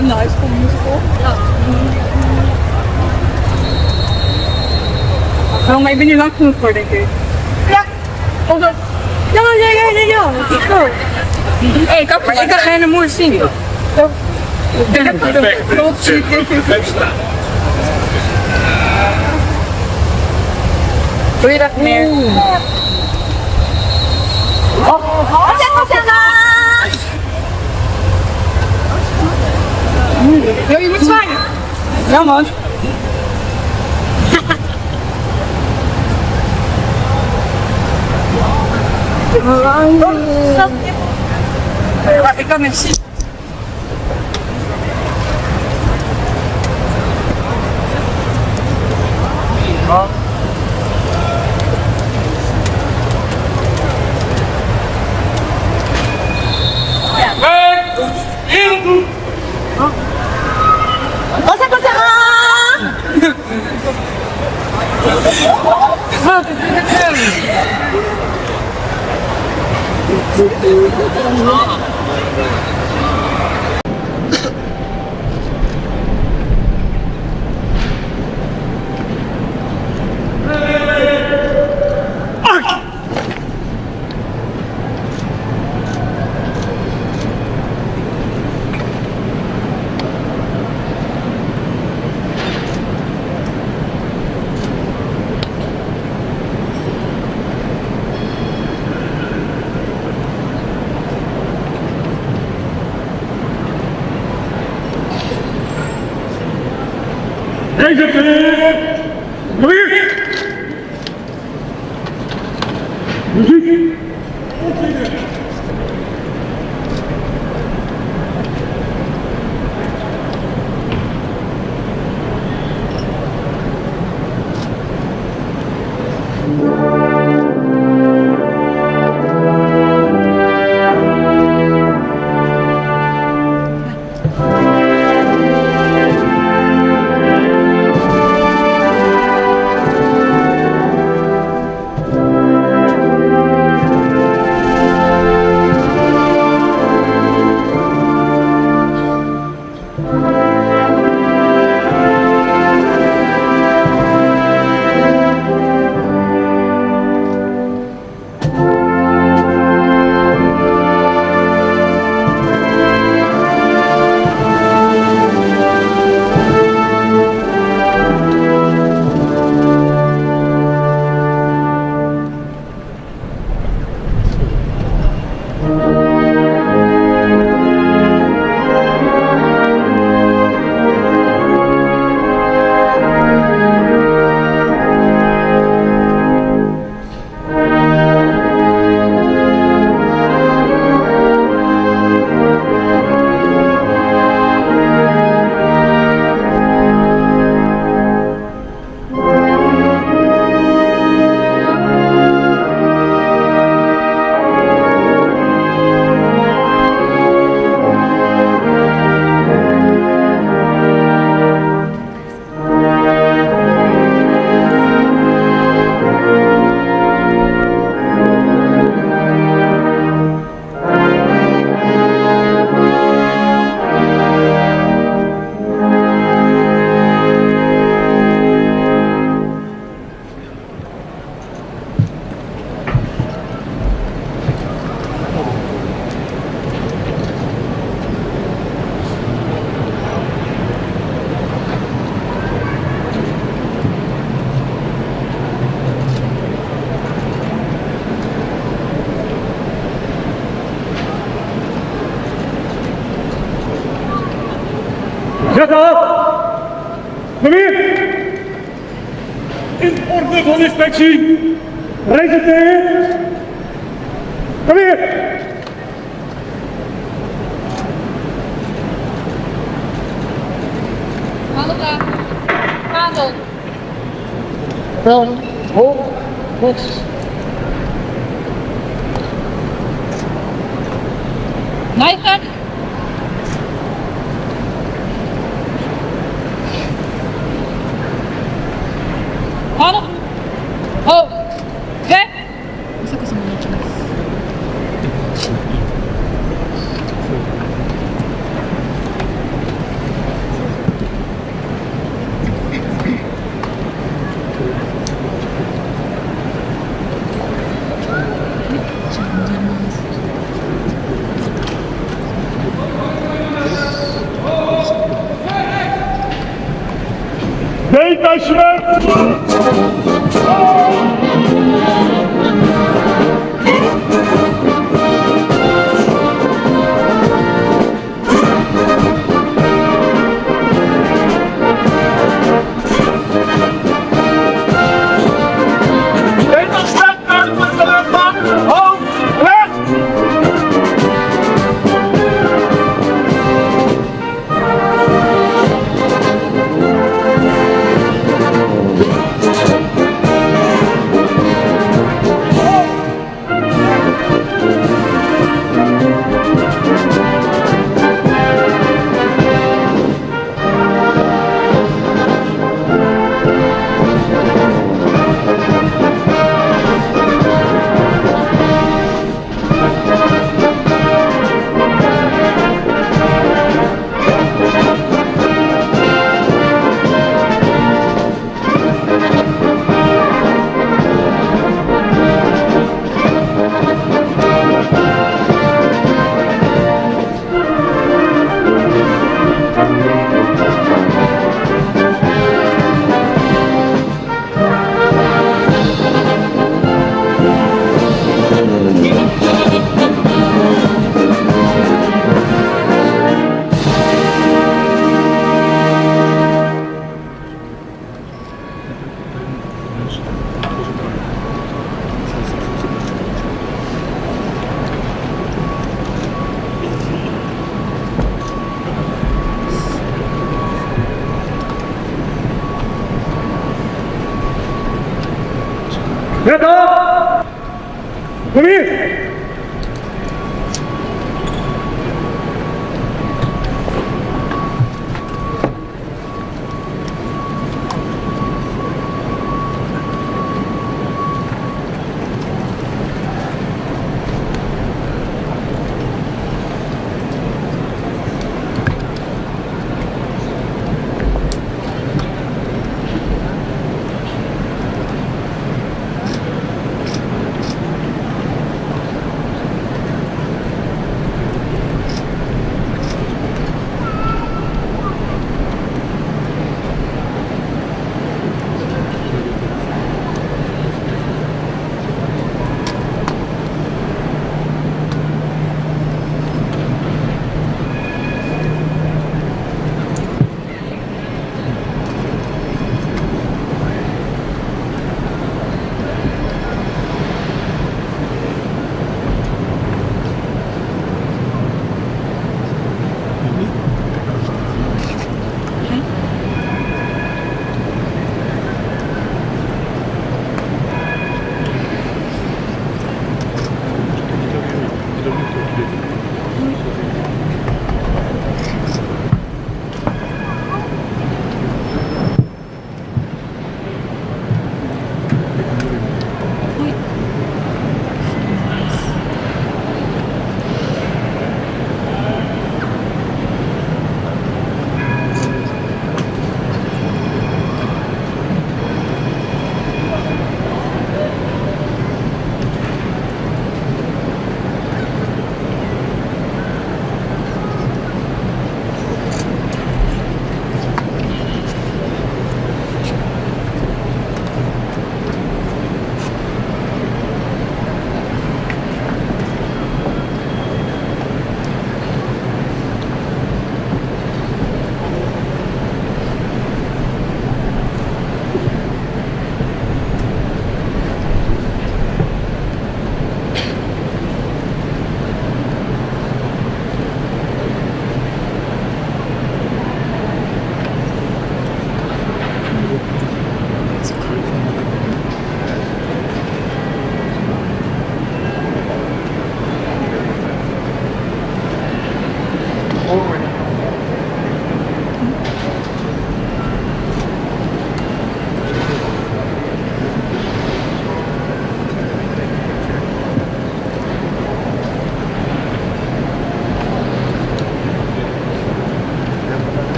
Een high school musical? Ja. Wel, maar ik ben niet lang genoeg voor, denk ik. Ja. Of dat... Ja. Dat is goed. Hey, ik kan geen moeder zien. Ik heb het trots. Doe je dat meer? Ja, je moet zwaaien. Ja, man. Ik kan het zien. Zet af! Kom hier! In orde van inspectie! Reis tegen! Kom hier! Handen daar! Adel! Dan, hoog, rechts. Nijgen! Handen! Hoog! Weg! 礼いたします皆さん、国民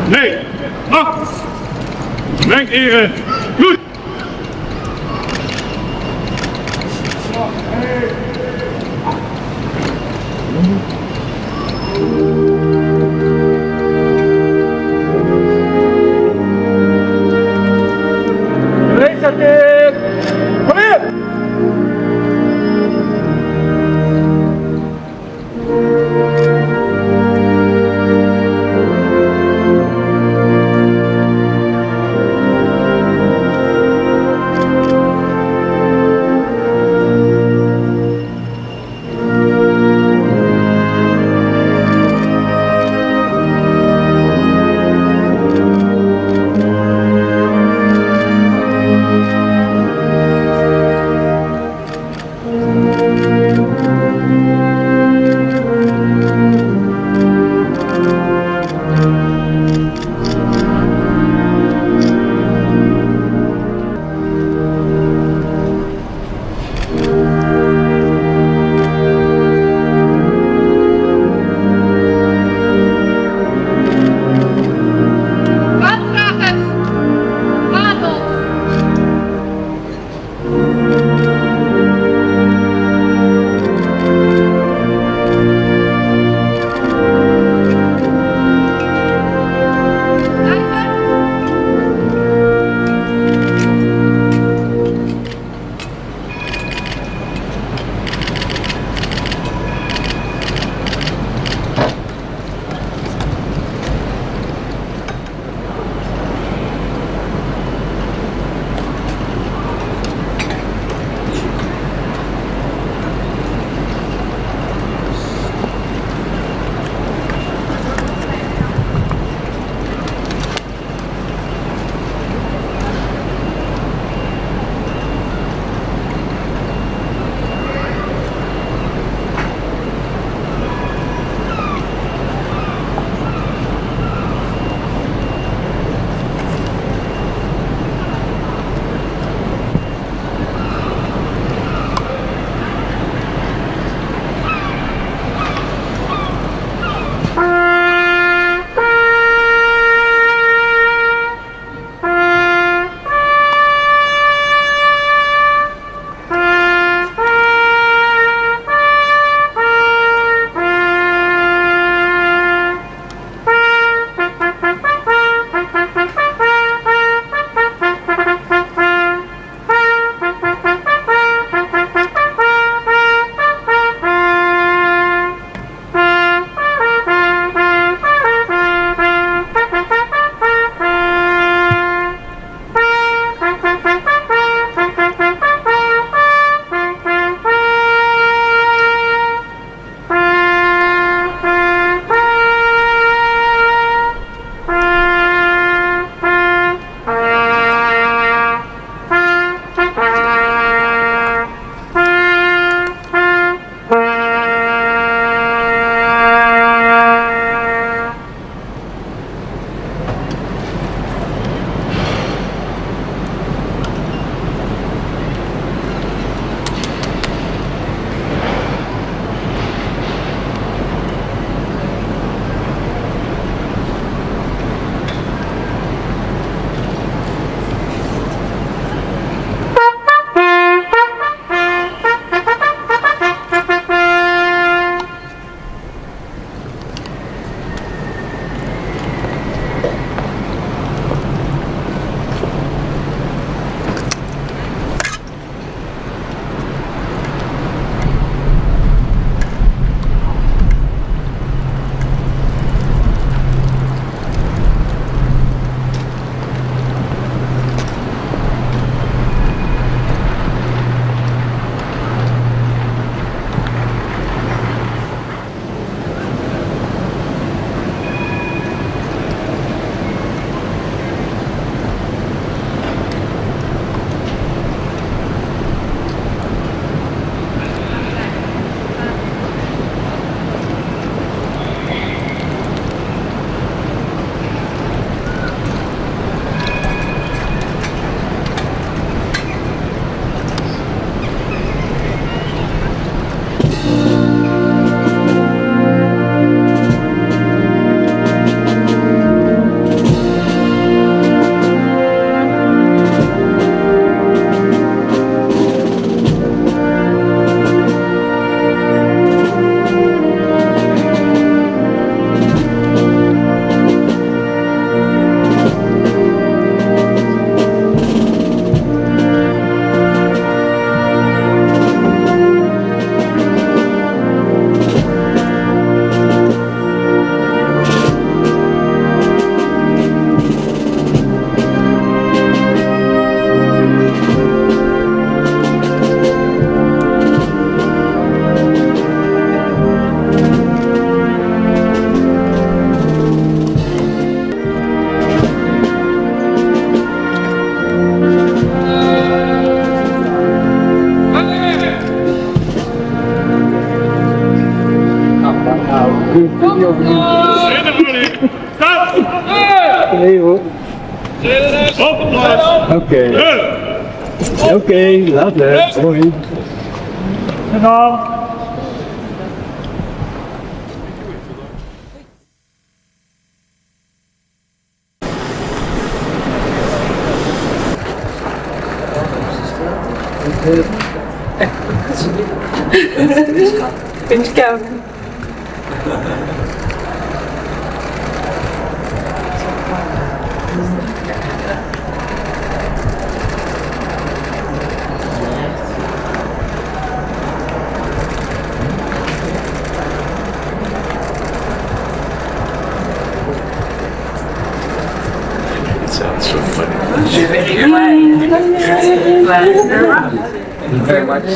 Nee, acht, mijn ere, goed. Kom hier! Okay. Okay, later. Sorry. Sounds so funny. Thank you very much.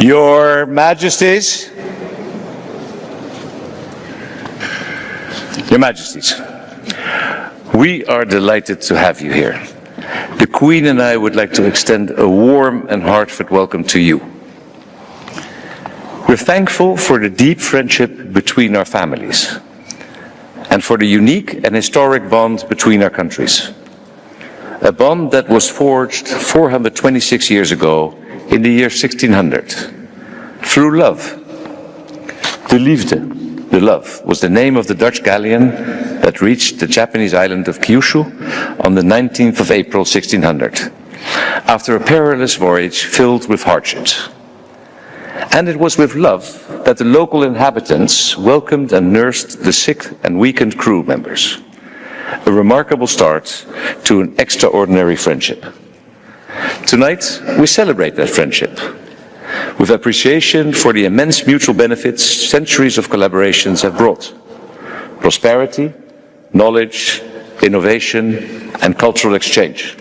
Your Majesties, Your Majesties, we are delighted to have you here. The Queen and I would like to extend a warm and heartfelt welcome to you. We're thankful for the deep friendship between our families and for the unique and historic bond between our countries. A bond that was forged 426 years ago in the year 1600, through love. De Liefde, the love, was the name of the Dutch galleon that reached the Japanese island of Kyushu on the 19th of April 1600, after a perilous voyage filled with hardships. And it was with love that the local inhabitants welcomed and nursed the sick and weakened crew members. A remarkable start to an extraordinary friendship. Tonight, we celebrate that friendship with appreciation for the immense mutual benefits centuries of collaborations have brought. Prosperity, knowledge, innovation, and cultural exchange.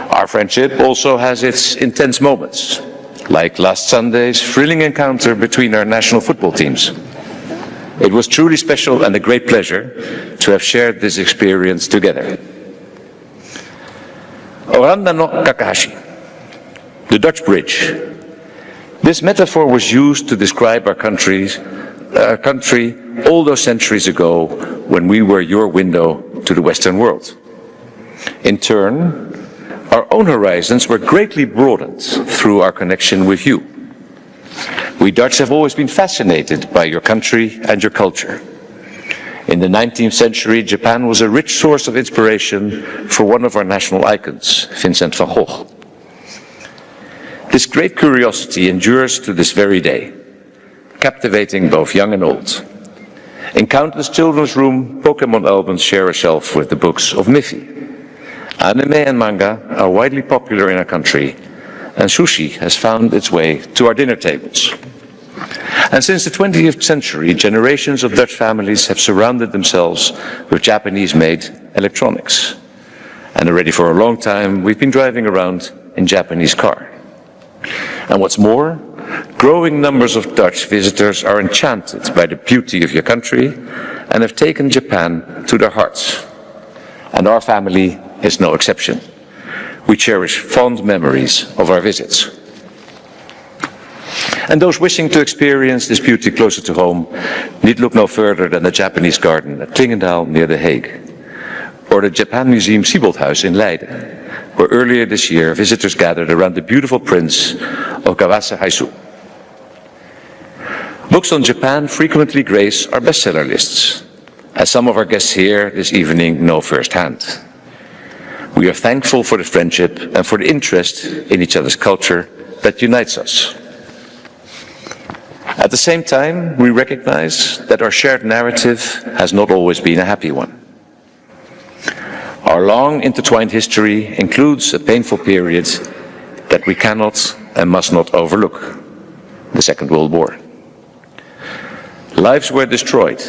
Our friendship also has its intense moments, like last Sunday's thrilling encounter between our national football teams. It was truly special and a great pleasure to have shared this experience together. Oranda no Kakahashi, the Dutch bridge. This metaphor was used to describe our country all those centuries ago when we were your window to the Western world. In turn, our own horizons were greatly broadened through our connection with you. We Dutch have always been fascinated by your country and your culture. In the 19th century, Japan was a rich source of inspiration for one of our national icons, Vincent van Gogh. This great curiosity endures to this very day, captivating both young and old. In countless children's room Pokemon albums share a shelf with the books of Miffy. Anime and manga are widely popular in our country, and sushi has found its way to our dinner tables. And since the 20th century, generations of Dutch families have surrounded themselves with Japanese-made electronics. And already for a long time, we've been driving around in Japanese car. And what's more, growing numbers of Dutch visitors are enchanted by the beauty of your country and have taken Japan to their hearts. And our family is no exception. We cherish fond memories of our visits. And those wishing to experience this beauty closer to home need look no further than the Japanese garden at Klingendael near The Hague, or the Japan Museum Sieboldhuis in Leiden, where earlier this year visitors gathered around the beautiful prints of Kawase Haisu. Books on Japan frequently grace our bestseller lists, as some of our guests here this evening know firsthand. We are thankful for the friendship and for the interest in each other's culture that unites us. At the same time, we recognize that our shared narrative has not always been a happy one. Our long intertwined history includes a painful period that we cannot and must not overlook, the Second World War. Lives were destroyed.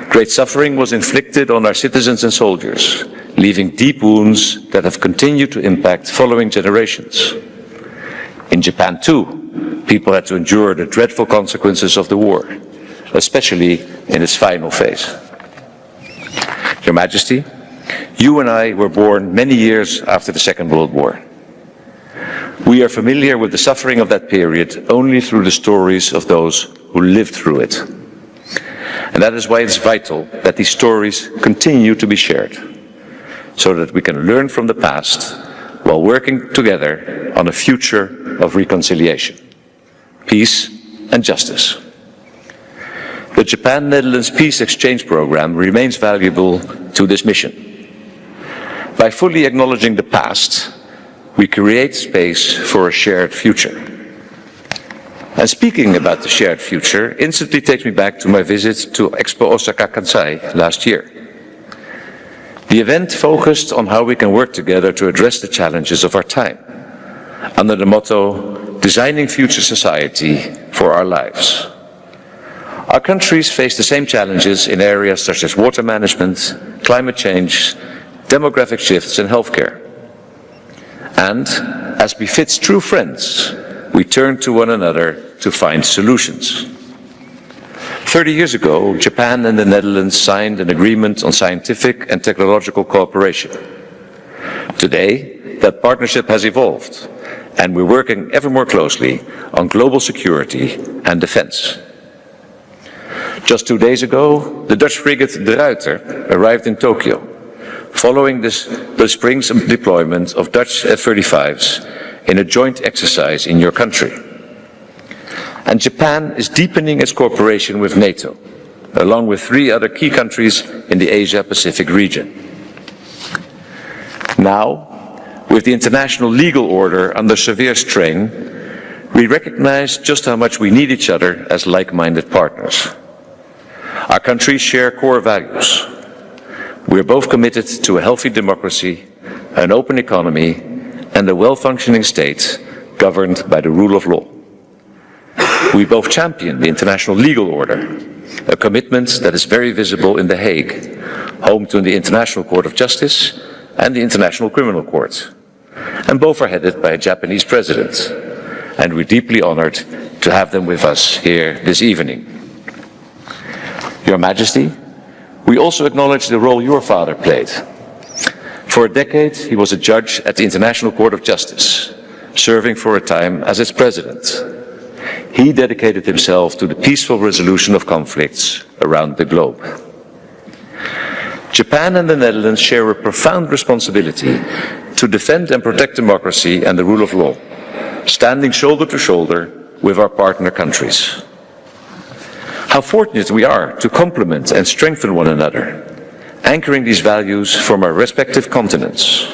Great suffering was inflicted on our citizens and soldiers, leaving deep wounds that have continued to impact following generations. In Japan, too, people had to endure the dreadful consequences of the war, especially in its final phase. Your Majesty, you and I were born many years after the Second World War. We are familiar with the suffering of that period only through the stories of those who lived through it. And that is why it's vital that these stories continue to be shared, so that we can learn from the past while working together on a future of reconciliation, peace and justice. The Japan-Netherlands Peace Exchange Program remains valuable to this mission. By fully acknowledging the past, we create space for a shared future. And speaking about the shared future instantly takes me back to my visit to Expo Osaka Kansai last year. The event focused on how we can work together to address the challenges of our time, under the motto, Designing Future Society for Our Lives. Our countries face the same challenges in areas such as water management, climate change, demographic shifts and healthcare. And, as befits true friends, we turn to one another to find solutions. 30 years ago, Japan and the Netherlands signed an agreement on scientific and technological cooperation. Today, that partnership has evolved, and we're working ever more closely on global security and defense. Just 2 days ago, the Dutch frigate De Ruyter arrived in Tokyo, following the spring's deployment of Dutch F-35s in a joint exercise in your country. And Japan is deepening its cooperation with NATO, along with 3 other key countries in the Asia-Pacific region. Now, with the international legal order under severe strain, we recognize just how much we need each other as like-minded partners. Our countries share core values. We are both committed to a healthy democracy, an open economy, and a well-functioning state governed by the rule of law. We both champion the international legal order, a commitment that is very visible in The Hague, home to the International Court of Justice and the International Criminal Court. And both are headed by a Japanese president, and we're deeply honored to have them with us here this evening. Your Majesty, we also acknowledge the role your father played. For a decade, he was a judge at the International Court of Justice, serving for a time as its president. He dedicated himself to the peaceful resolution of conflicts around the globe. Japan and the Netherlands share a profound responsibility to defend and protect democracy and the rule of law, standing shoulder to shoulder with our partner countries. How fortunate we are to complement and strengthen one another, anchoring these values from our respective continents.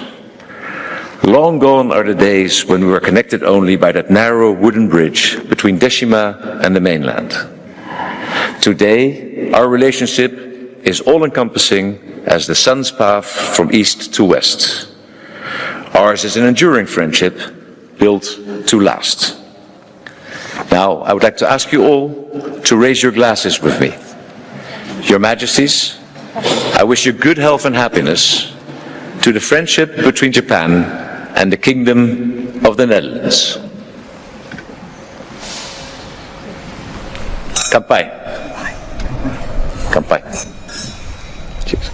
Long gone are the days when we were connected only by that narrow wooden bridge between Deshima and the mainland. Today, our relationship is all-encompassing as the sun's path from east to west. Ours is an enduring friendship built to last. Now, I would like to ask you all to raise your glasses with me. Your Majesties, I wish you good health and happiness to the friendship between Japan and the Kingdom of the Netherlands. Kanpai. Kanpai. Cheers.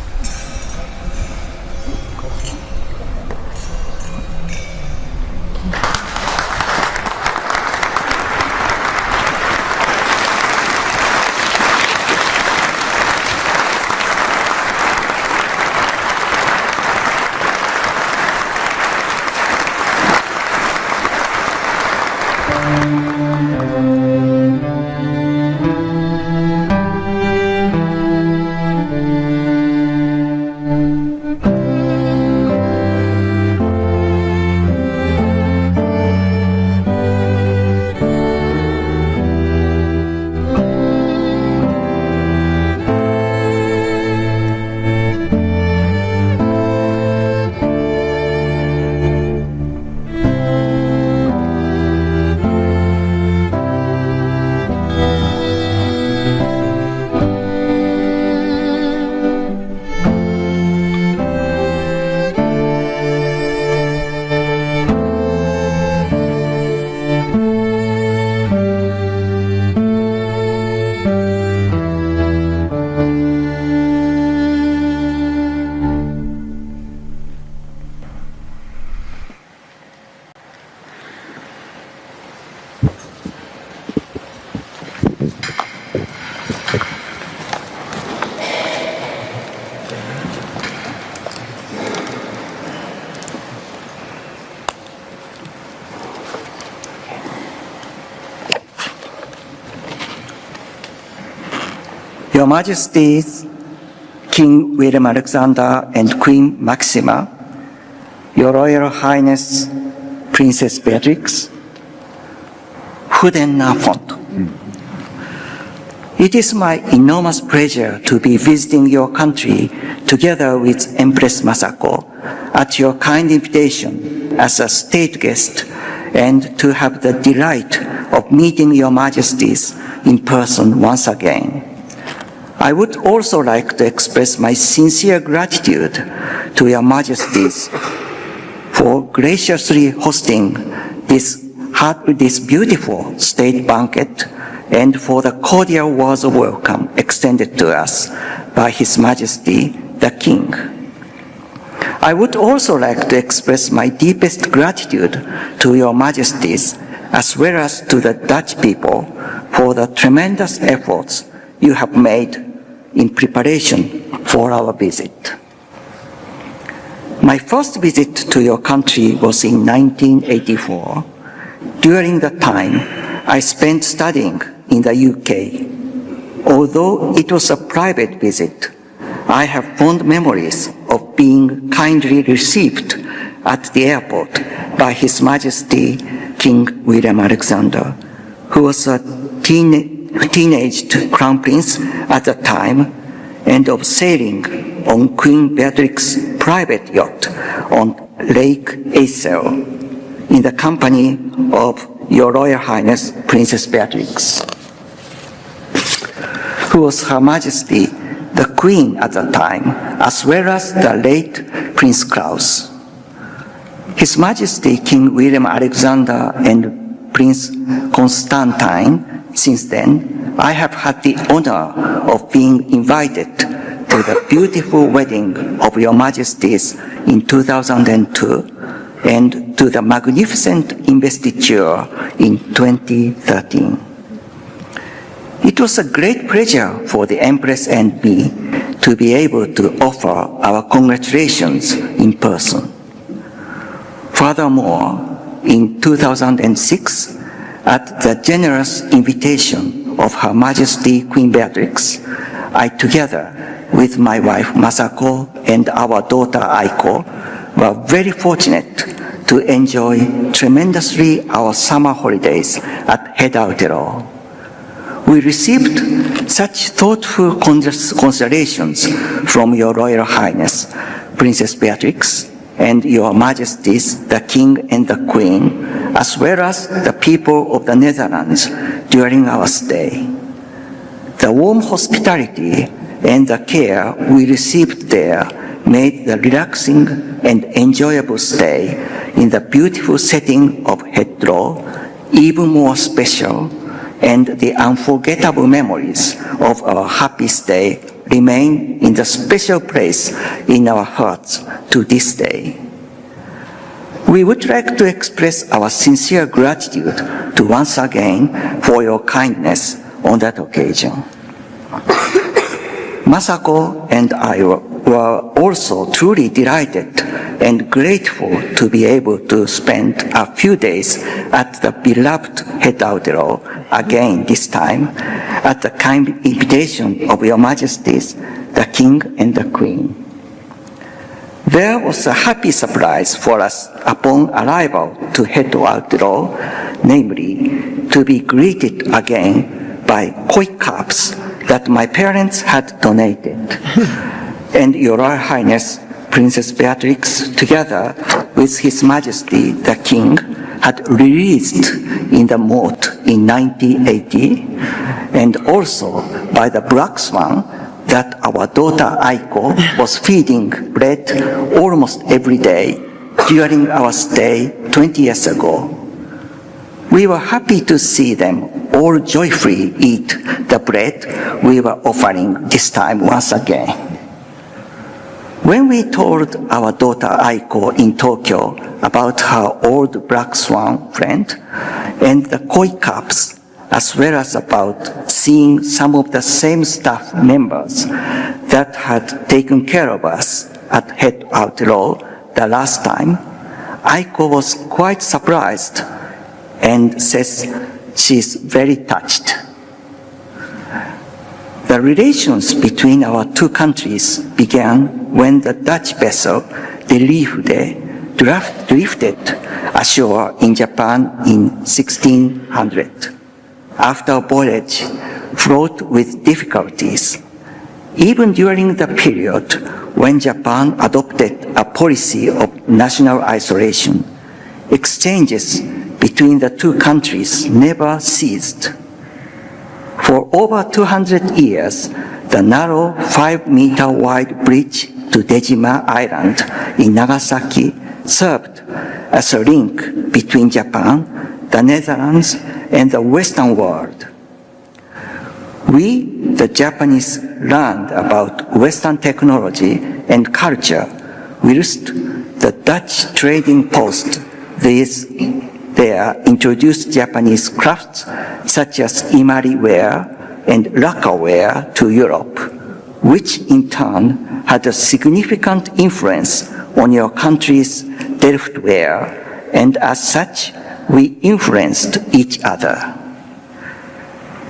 Your Majesties, King William Alexander and Queen Maxima, Your Royal Highness Princess Beatrix, Huden Nafont. It is my enormous pleasure to be visiting your country together with Empress Masako at your kind invitation as a state guest and to have the delight of meeting your Majesties in person once again. I would also like to express my sincere gratitude to your Majesties for graciously hosting this beautiful state banquet and for the cordial words of welcome extended to us by His Majesty the King. I would also like to express my deepest gratitude to your Majesties as well as to the Dutch people for the tremendous efforts you have made in preparation for our visit. My first visit to your country was in 1984. During that time, I spent studying in the UK. Although it was a private visit, I have fond memories of being kindly received at the airport by His Majesty King William Alexander, who was a teenage crown prince at the time, and of sailing on Queen Beatrix's private yacht on Lake Aissel in the company of Your Royal Highness Princess Beatrix, who was Her Majesty the Queen at the time, as well as the late Prince Claus. His Majesty King William Alexander and Prince Constantine. Since then, I have had the honor of being invited to the beautiful wedding of Your Majesties in 2002 and to the magnificent investiture in 2013. It was a great pleasure for the Empress and me to be able to offer our congratulations in person. Furthermore, in 2006, at the generous invitation of Her Majesty Queen Beatrix, I, together with my wife Masako and our daughter Aiko, were very fortunate to enjoy tremendously our summer holidays at Head Aotearoa. We received such thoughtful considerations from Your Royal Highness Princess Beatrix and Your Majesties the King and the Queen, as well as the people of the Netherlands during our stay. The warm hospitality and the care we received there made the relaxing and enjoyable stay in the beautiful setting of Heathrow even more special, and the unforgettable memories of our happy stay remain in the special place in our hearts to this day. We would like to express our sincere gratitude to once again for your kindness on that occasion. Masako and I were also truly delighted and grateful to be able to spend a few days at the beloved head Aotearoa again this time at the kind invitation of Your Majesties, the King and the Queen. There was a happy surprise for us upon arrival to head Aotearoa, namely to be greeted again by koi cups that my parents had donated. And Your Royal Highness Princess Beatrix, together with His Majesty the King, had released in the moat in 1980, and also by the black swan that our daughter Aiko was feeding bread almost every day during our stay 20 years ago. We were happy to see them all joyfully eat the bread we were offering this time once again. When we told our daughter Aiko in Tokyo about her old black swan friend and the koi cups, as well as about seeing some of the same staff members that had taken care of us at Head Aotearoa the last time, Aiko was quite surprised and says she's very touched. The relations between our two countries began when the Dutch vessel, the Liefde, drifted ashore in Japan in 1600. After a voyage fraught with difficulties, even during the period when Japan adopted a policy of national isolation, exchanges between the two countries never ceased. For over 200 years, the narrow 5-meter wide bridge to Dejima Island in Nagasaki served as a link between Japan, the Netherlands, and the Western world. We, the Japanese, learned about Western technology and culture whilst the Dutch trading post there introduced Japanese crafts such as imari ware and lacquer ware to Europe, which in turn had a significant influence on your country's Delft ware, and as such, we influenced each other.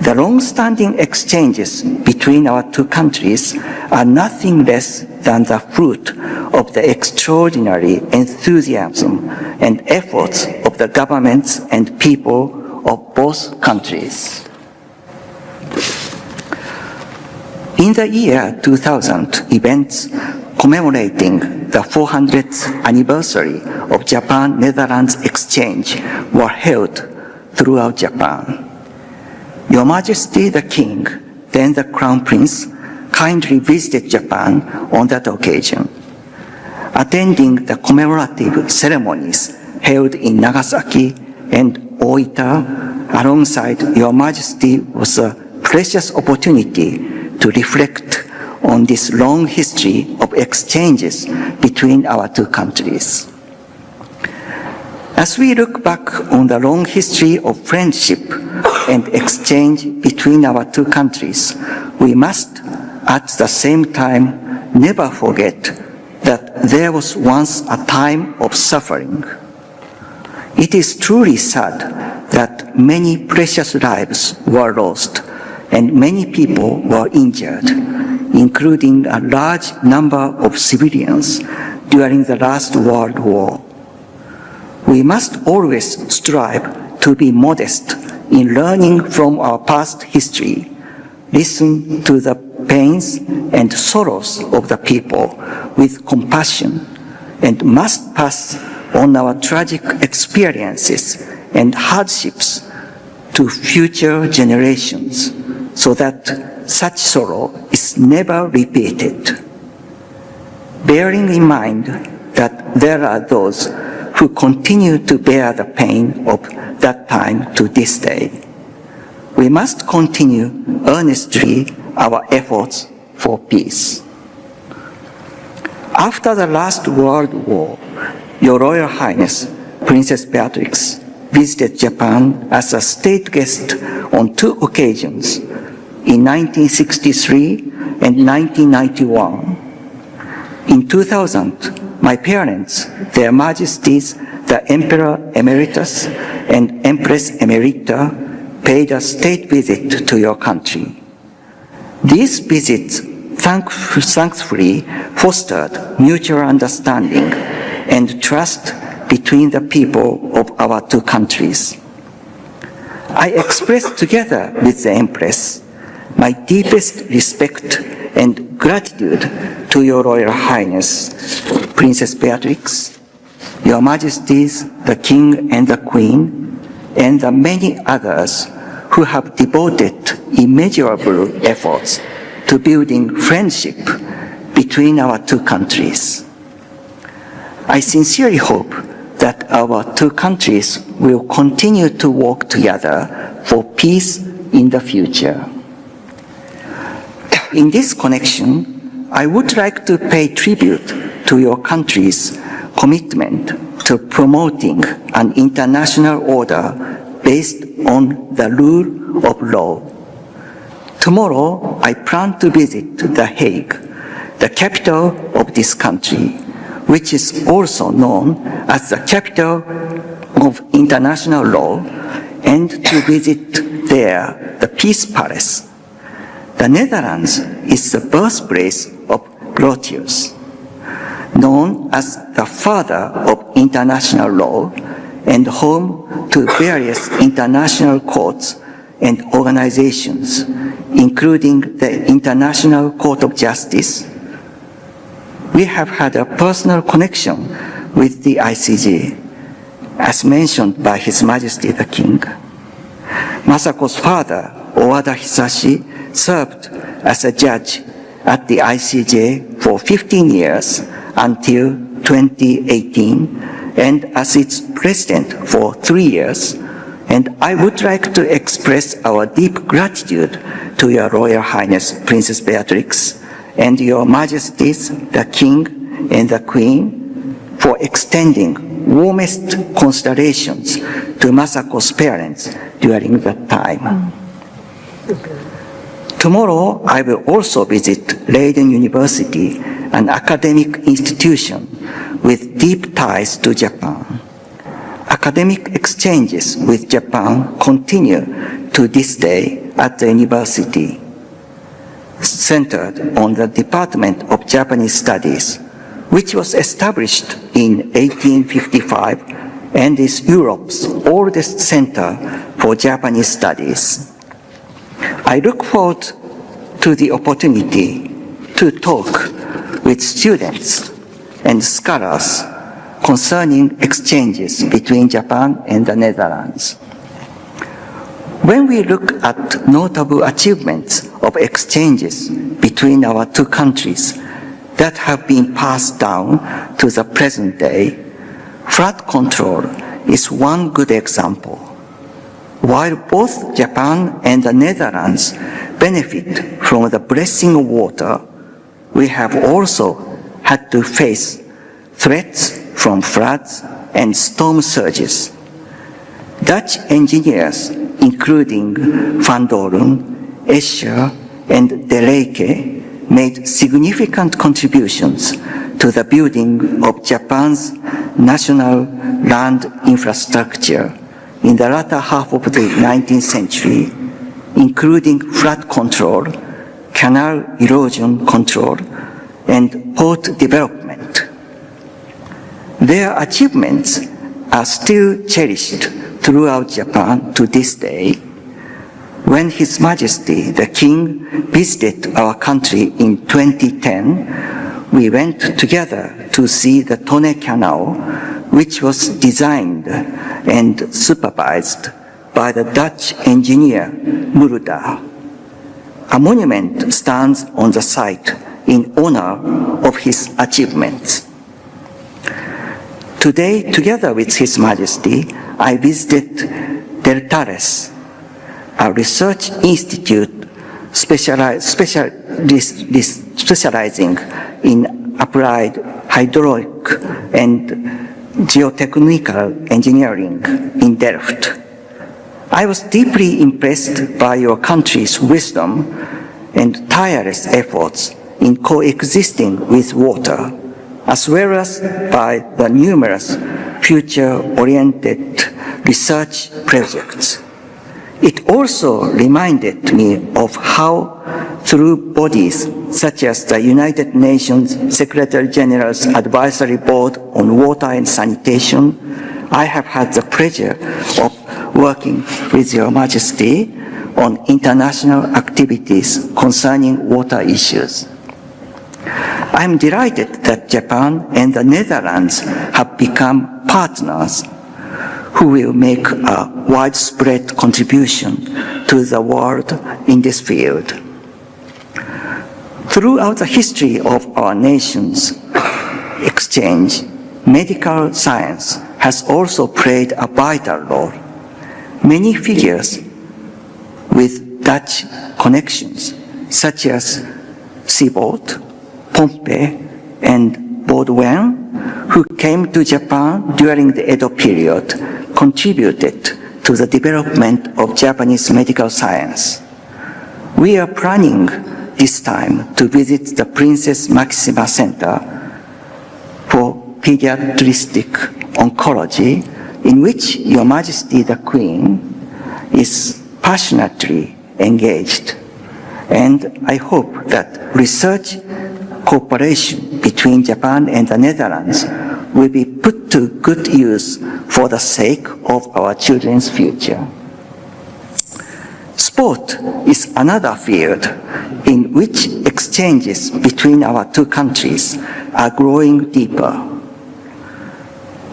The long-standing exchanges between our two countries are nothing less than the fruit of the extraordinary enthusiasm and efforts of the governments and people of both countries. In the year 2000, events commemorating the 400th anniversary of Japan-Netherlands exchange were held throughout Japan. Your Majesty the King, then the Crown Prince, kindly visited Japan on that occasion, attending the commemorative ceremonies held in Nagasaki and Oita alongside Your Majesty was a precious opportunity to reflect on this long history of exchanges between our two countries. As we look back on the long history of friendship and exchange between our two countries, we must at the same time never forget that there was once a time of suffering. It is truly sad that many precious lives were lost and many people were injured, including a large number of civilians during the last World War. We must always strive to be modest in learning from our past history, listen to the pains and sorrows of the people with compassion, and must pass on our tragic experiences and hardships to future generations so that such sorrow is never repeated. Bearing in mind that there are those who continue to bear the pain of that time to this day, we must continue earnestly our efforts for peace. After the last World War, Your Royal Highness Princess Beatrix visited Japan as a state guest on 2 occasions, in 1963 and 1991. In 2000, my parents, their Majesties, the Emperor Emeritus and Empress Emerita, paid a state visit to your country. These visits thankfully fostered mutual understanding and trust between the people of our two countries. I express together with the Empress my deepest respect and gratitude to Your Royal Highness, Princess Beatrix, Your Majesties, the King and the Queen, and the many others who have devoted immeasurable efforts to building friendship between our two countries. I sincerely hope that our two countries will continue to work together for peace in the future. In this connection, I would like to pay tribute to your country's commitment to promoting an international order based on the rule of law. Tomorrow, I plan to visit The Hague, the capital of this country, which is also known as the capital of international law, and to visit there the Peace Palace. The Netherlands is the birthplace of Grotius, known as the father of international law and home to various international courts and organizations, including the International Court of Justice. We have had a personal connection with the ICJ, as mentioned by His Majesty the King. Masako's father, Owada Hisashi, served as a judge at the ICJ for 15 years until 2018, and as its president for 3 years, and I would like to express our deep gratitude to Your Royal Highness Princess Beatrix and Your Majesties, the King and the Queen, for extending warmest considerations to Masako's parents during that time. Tomorrow, I will also visit Leiden University, an academic institution with deep ties to Japan. Academic exchanges with Japan continue to this day at the university, centered on the Department of Japanese Studies, which was established in 1855 and is Europe's oldest center for Japanese studies. I look forward to the opportunity to talk with students and scholars concerning exchanges between Japan and the Netherlands. When we look at notable achievements of exchanges between our two countries that have been passed down to the present day, flood control is one good example. While both Japan and the Netherlands benefit from the blessing of water, we have also had to face threats from floods and storm surges. Dutch engineers, including Van Doren, Escher, and De Reyke, made significant contributions to the building of Japan's national land infrastructure in the latter half of the 19th century, including flood control, canal erosion control, and port development. Their achievements are still cherished throughout Japan to this day. When His Majesty the King visited our country in 2010, we went together to see the Tone Canal, which was designed and supervised by the Dutch engineer Mulder. A monument stands on the site in honor of his achievements. Today, together with His Majesty, I visited Deltares, a research institute specializing in applied hydraulic and geotechnical engineering in Delft. I was deeply impressed by your country's wisdom and tireless efforts in coexisting with water, as well as by the numerous future-oriented research projects. It also reminded me of how, through bodies such as the United Nations Secretary General's Advisory Board on Water and Sanitation, I have had the pleasure of working with Your Majesty on international activities concerning water issues. I am delighted that Japan and the Netherlands have become partners who will make a widespread contribution to the world in this field. Throughout the history of our nation's exchange, medical science has also played a vital role. Many figures with Dutch connections, such as Siebold, Pompey, and Baudouin, who came to Japan during the Edo period, contributed to the development of Japanese medical science. We are planning this time to visit the Princess Maxima Center for Pediatric Oncology, in which Your Majesty the Queen is passionately engaged. And I hope that research cooperation between Japan and the Netherlands will be put to good use for the sake of our children's future. Sport is another field in which exchanges between our two countries are growing deeper.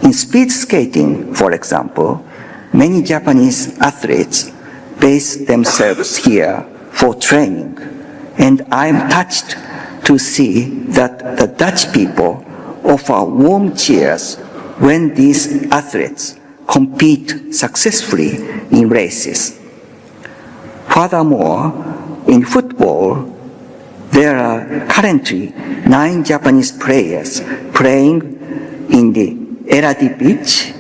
In speed skating, for example, many Japanese athletes base themselves here for training, and I am touched to see that the Dutch people offer warm cheers when these athletes compete successfully in races. Furthermore, in football, there are currently 9 Japanese players playing in the Eredivisie,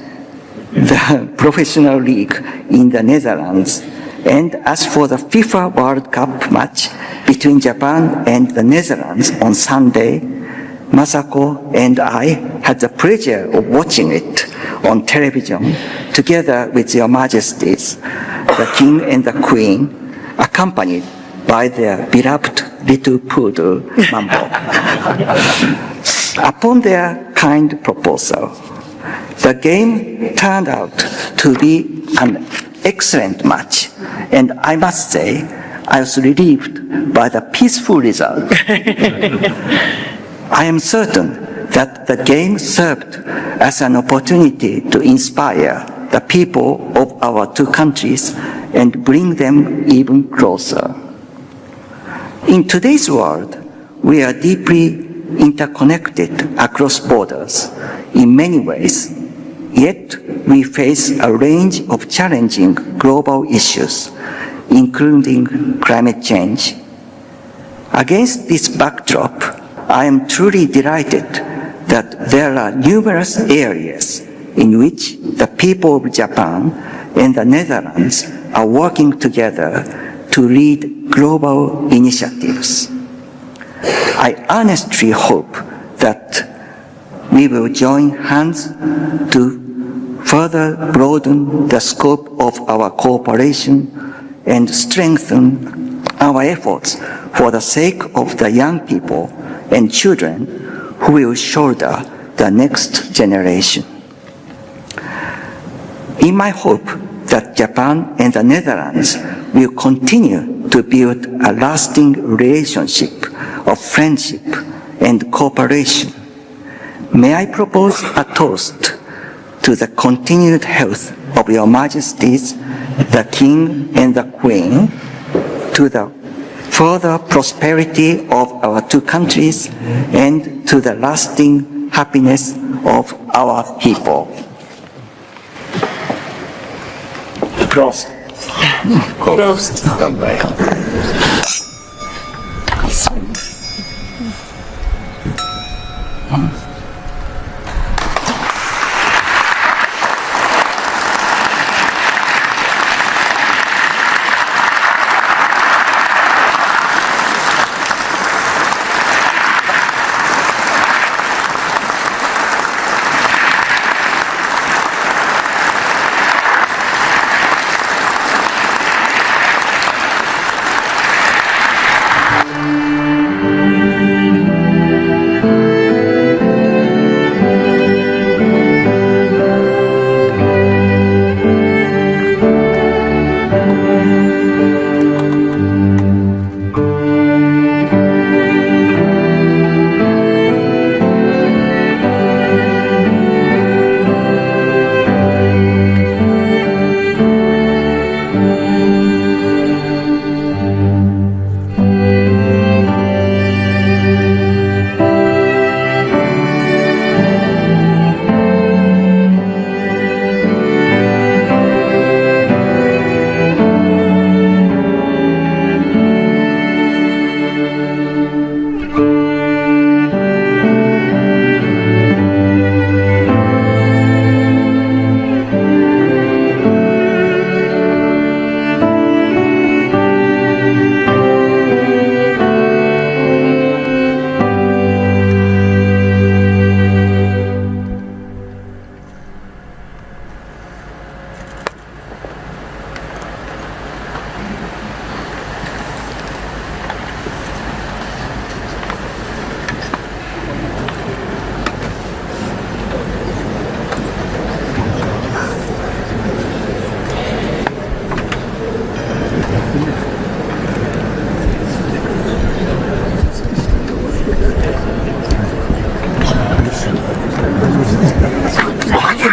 the professional league in the Netherlands. And as for the FIFA World Cup match between Japan and the Netherlands on Sunday, Masako and I had the pleasure of watching it on television together with Your Majesties, the King and the Queen, accompanied by their beloved little poodle, Mambo. Upon their kind proposal, the game turned out to be an excellent match, and I must say, I was relieved by the peaceful result. I am certain that the game served as an opportunity to inspire the people of our two countries and bring them even closer. In today's world, we are deeply interconnected across borders in many ways, yet we face a range of challenging global issues, including climate change. Against this backdrop, I am truly delighted that there are numerous areas in which the people of Japan and the Netherlands are working together to lead global initiatives. I earnestly hope that we will join hands to further broaden the scope of our cooperation and strengthen our efforts for the sake of the young people and children who will shoulder the next generation. In my hope that Japan and the Netherlands will continue to build a lasting relationship of friendship and cooperation, may I propose a toast to the continued health of Your Majesties, the King and the Queen, to the further prosperity of our two countries, and to the lasting happiness of our people. Prost. Prost.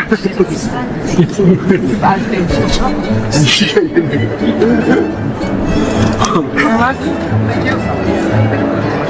Thank you.